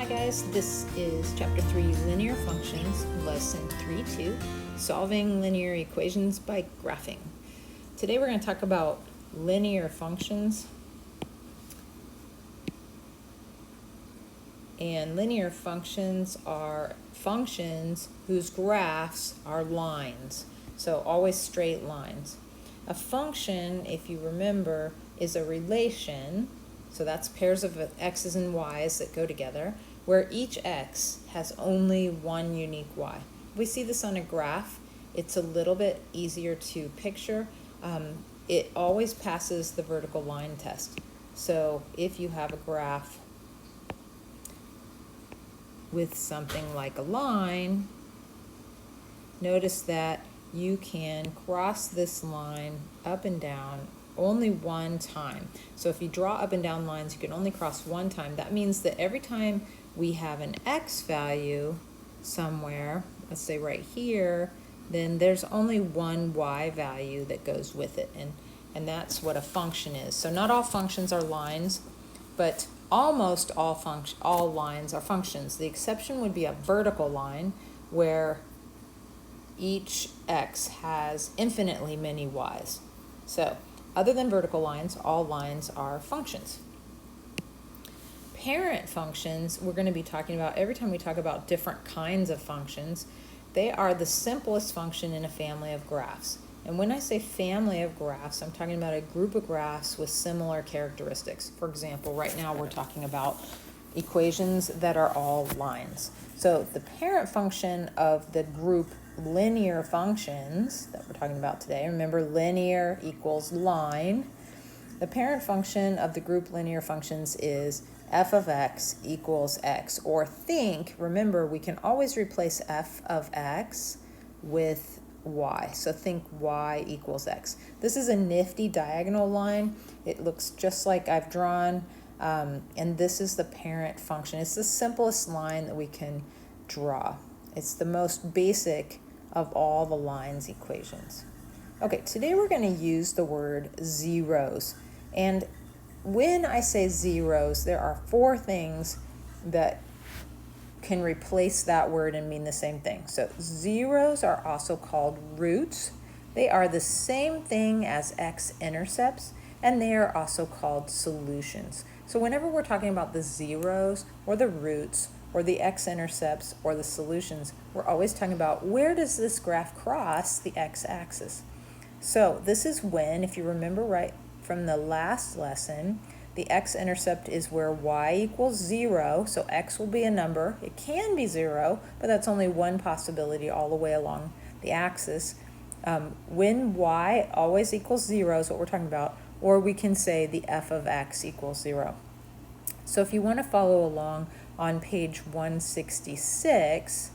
guys, this is Chapter 3, Linear Functions, Lesson 3-2, Solving Linear Equations by Graphing. Today we're going to talk about linear functions. And linear functions are functions whose graphs are lines, so always straight lines. A function, if you remember, is a relation. So that's pairs of x's and y's that go together, where each x has only one unique y. We see this on a graph. It's a little bit easier to picture. It always passes the vertical line test. So if you have a graph with something like a line, notice that you can cross this line up and down only one time. So if you draw up and down lines, you can only cross one time. That means that every time we have an x value somewhere, let's say right here, then there's only one y value that goes with it. And that's what a function is. So not all functions are lines, but almost all lines are functions. The exception would be a vertical line where each x has infinitely many y's. So other than vertical lines, all lines are functions. Parent functions, we're going to be talking about every time we talk about different kinds of functions. They are the simplest function in a family of graphs. And when I say family of graphs, I'm talking about a group of graphs with similar characteristics. For example, right now we're talking about equations that are all lines. So the parent function of the group linear functions that we're talking about today, remember linear equals line. The parent function of the group linear functions is f of x equals x, or remember, we can always replace f of x with y. So think y equals x. This is a nifty diagonal line. It looks just like I've drawn, and this is the parent function. It's the simplest line that we can draw. It's the most basic of all the lines equations. Okay, today we're going to use the word zeros. And when I say zeros, there are four things that can replace that word and mean the same thing. So zeros are also called roots. They are the same thing as x-intercepts, and they are also called solutions. So whenever we're talking about the zeros or the roots or the x-intercepts or the solutions, we're always talking about where does this graph cross the x-axis. So this is when, if you remember right from the last lesson, the x-intercept is where y equals 0, so x will be a number. It can be 0, but that's only one possibility all the way along the axis. When y always equals 0 is what we're talking about, or we can say the f of x equals 0. So if you want to follow along on page 166,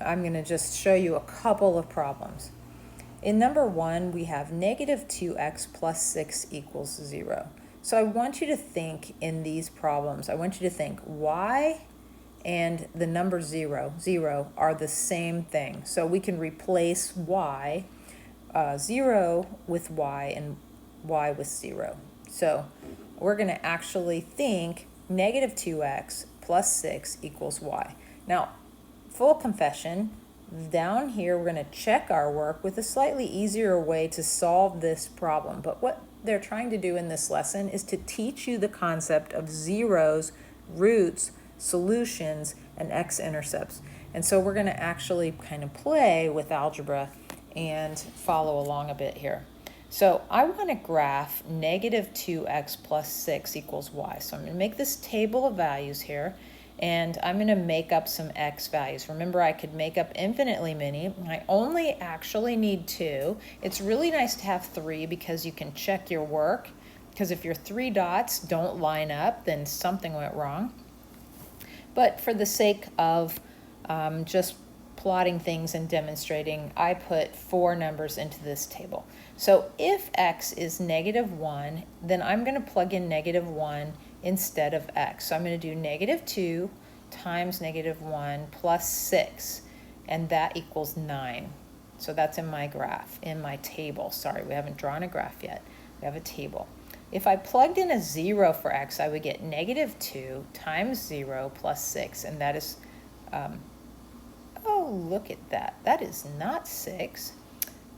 I'm going to just show you a couple of problems. In number 1, we have negative 2x plus 6 equals 0. So I want you to think in these problems, I want you to think y and the number 0 are the same thing. So we can replace y, 0 with y and y with 0. So we're going to actually think negative 2x plus 6 equals y. Now, full confession, down here we're going to check our work with a slightly easier way to solve this problem. But what they're trying to do in this lesson is to teach you the concept of zeros, roots, solutions, and x-intercepts. And so we're going to actually kind of play with algebra and follow along a bit here. So I want to graph negative 2x plus 6 equals y. So I'm going to make this table of values here, and I'm going to make up some x values. Remember, I could make up infinitely many. I only actually need 2. It's really nice to have 3 because you can check your work, because if your 3 dots don't line up, then something went wrong. But for the sake of just plotting things and demonstrating, I put 4 numbers into this table. So if x is negative 1, then I'm going to plug in negative 1 instead of x. So I'm going to do negative 2 times negative 1 plus 6, and that equals 9. So that's in my graph, in my table. Sorry, we haven't drawn a graph yet. We have a table. if I plugged in a 0 for x, I would get negative 2 times 0 plus 6, and that is, oh, look at that. That is not 6.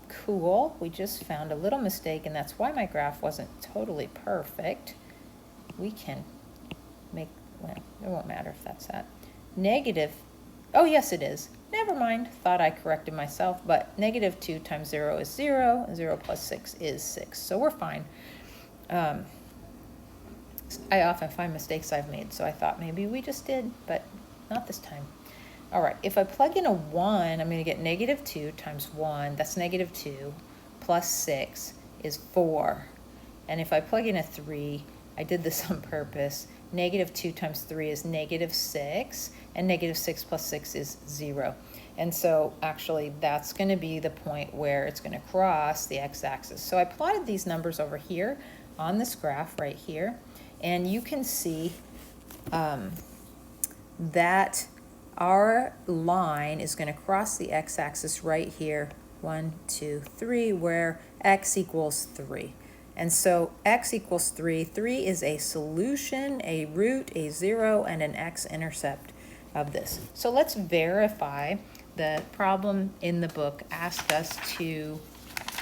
Cool. We just found a little mistake, and that's why my graph wasn't totally perfect. We can make, well, it won't matter if that's that. Negative, oh yes it is. Never mind, thought I corrected myself, but negative 2 times 0 is 0, and 0 plus 6 is 6, so we're fine. I often find mistakes I've made, so I thought maybe we just did, but not this time. All right, if I plug in a 1, I'm going to get negative 2 times 1, that's negative 2, plus 6 is 4. And if I plug in a 3, I did this on purpose, negative 2 times 3 is negative 6, and negative 6 plus 6 is 0. And so actually that's going to be the point where it's going to cross the x-axis. So I plotted these numbers over here on this graph right here, and you can see that our line is going to cross the x-axis right here, 1, 2, 3, where x equals 3. And so x equals 3. 3 is a solution, a root, a 0, and an x-intercept of this. So let's verify. The problem in the book asked us to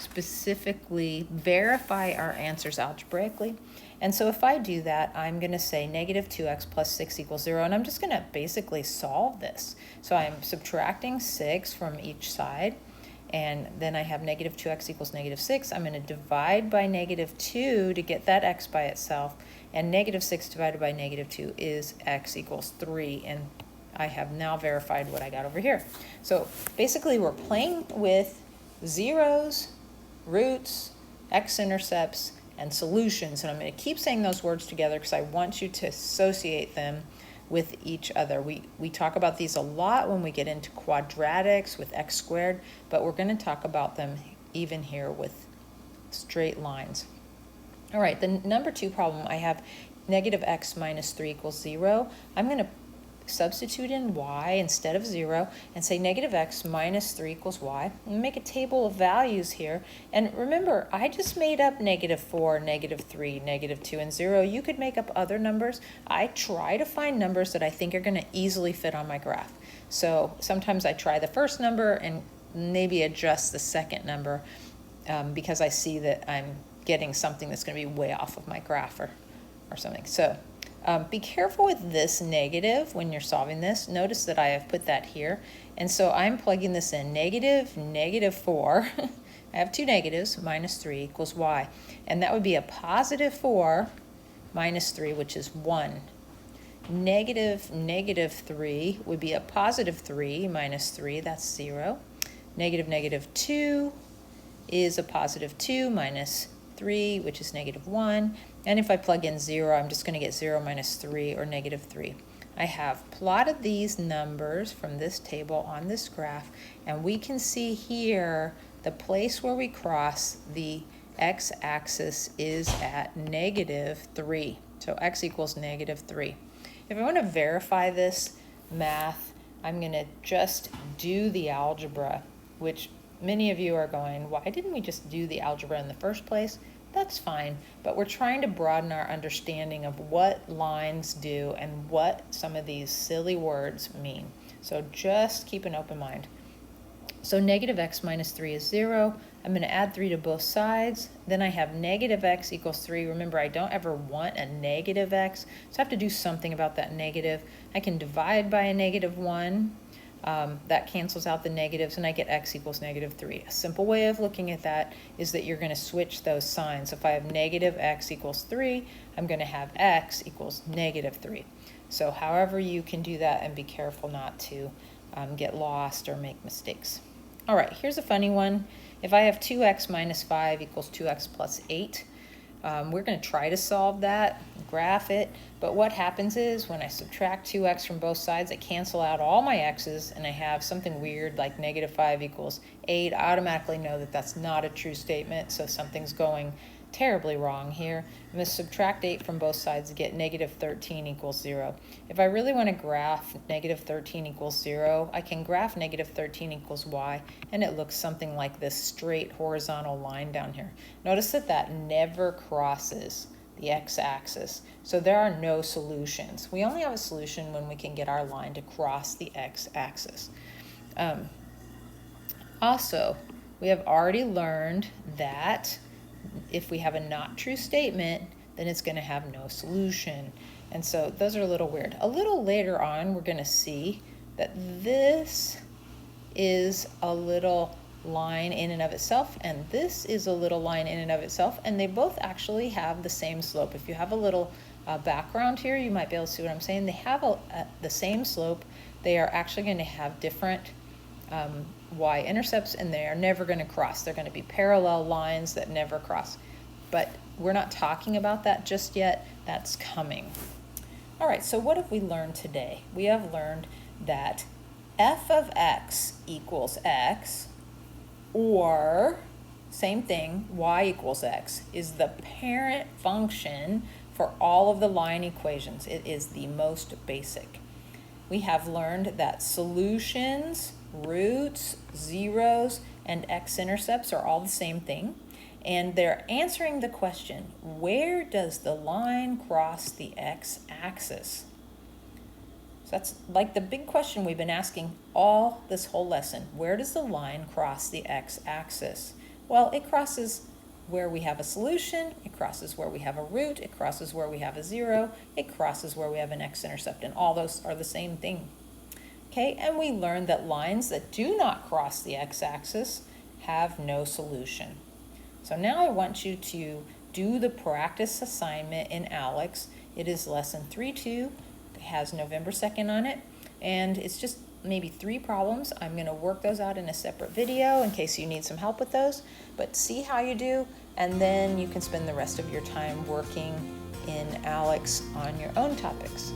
specifically verify our answers algebraically. And so if I do that, I'm going to say negative 2x plus 6 equals 0, and I'm just going to basically solve this. So I'm subtracting 6 from each side, and then I have negative 2x equals negative 6. I'm going to divide by negative 2 to get that x by itself, and negative 6 divided by negative 2 is x equals 3, and I have now verified what I got over here. So basically we're playing with zeros, roots, x-intercepts, and solutions, and I'm going to keep saying those words together because I want you to associate them with each other. We talk about these a lot when we get into quadratics with x squared, but we're going to talk about them even here with straight lines. All right, the number 2 problem, I have negative x minus 3 equals 0. I'm going to substitute in y instead of 0 and say negative x minus 3 equals y, and make a table of values here. And remember, I just made up negative 4, negative 3, negative 2, and 0. You could make up other numbers. I try to find numbers that I think are going to easily fit on my graph. So sometimes I try the first number and maybe adjust the second number because I see that I'm getting something that's going to be way off of my graph or something. So be careful with this negative when you're solving this. Notice that I have put that here. And so I'm plugging this in. Negative 4. I have two negatives. Minus 3 equals y. And that would be a positive 4 minus 3, which is 1. Negative 3 would be a positive 3 minus 3. That's 0. Negative 2 is a positive 2 minus 3, which is negative 1. And if I plug in 0, I'm just going to get 0 minus 3, or negative 3. I have plotted these numbers from this table on this graph, and we can see here the place where we cross the x-axis is at negative 3. So x equals negative 3. If I want to verify this math, I'm going to just do the algebra, which many of you are going, why didn't we just do the algebra in the first place? That's fine, but we're trying to broaden our understanding of what lines do and what some of these silly words mean. So just keep an open mind. So negative x minus 3 is 0. I'm going to add 3 to both sides. Then I have negative x equals 3. Remember, I don't ever want a negative x, so I have to do something about that negative. I can divide by a negative 1. That cancels out the negatives, and I get x equals negative 3. A simple way of looking at that is that you're going to switch those signs. If I have negative x equals 3, I'm going to have x equals negative 3. So however you can do that, and be careful not to get lost or make mistakes. All right, here's a funny one. If I have 2x minus 5 equals 2x plus 8, we're going to try to solve that, graph it, but what happens is when I subtract 2x from both sides, I cancel out all my x's, and I have something weird like negative 5 equals 8. I automatically know that that's not a true statement, so something's going terribly wrong here. I'm going to subtract 8 from both sides to get negative 13 equals 0. If I really want to graph negative 13 equals 0, I can graph negative 13 equals y, and it looks something like this straight horizontal line down here. Notice that that never crosses the x-axis. So there are no solutions. We only have a solution when we can get our line to cross the x-axis. Also, we have already learned that if we have a not true statement, then it's going to have no solution. And so those are a little weird. A little later on, we're going to see that this is a little line in and of itself, and this is a little line in and of itself, and they both actually have the same slope. If you have a little background here, you might be able to see what I'm saying. They have the same slope. They are actually going to have different y-intercepts, and they are never going to cross. They're going to be parallel lines that never cross. But we're not talking about that just yet. That's coming. All right, so what have we learned today? We have learned that f of x equals x, or same thing, y equals x, is the parent function for all of the line equations. It is the most basic. We have learned that solutions, roots, zeros, and x-intercepts are all the same thing, and they're answering the question, where does the line cross the x-axis? So that's like the big question we've been asking all this whole lesson. Where does the line cross the x-axis? Well, it crosses where we have a solution, it crosses where we have a root, it crosses where we have a zero, it crosses where we have an x-intercept, and all those are the same thing. Okay, and we learned that lines that do not cross the x-axis have no solution. So now I want you to do the practice assignment in ALEKS. It is lesson 3-2. It has November 2nd on it, and it's just maybe 3 problems. I'm going to work those out in a separate video in case you need some help with those, but see how you do, and then you can spend the rest of your time working in ALEKS on your own topics.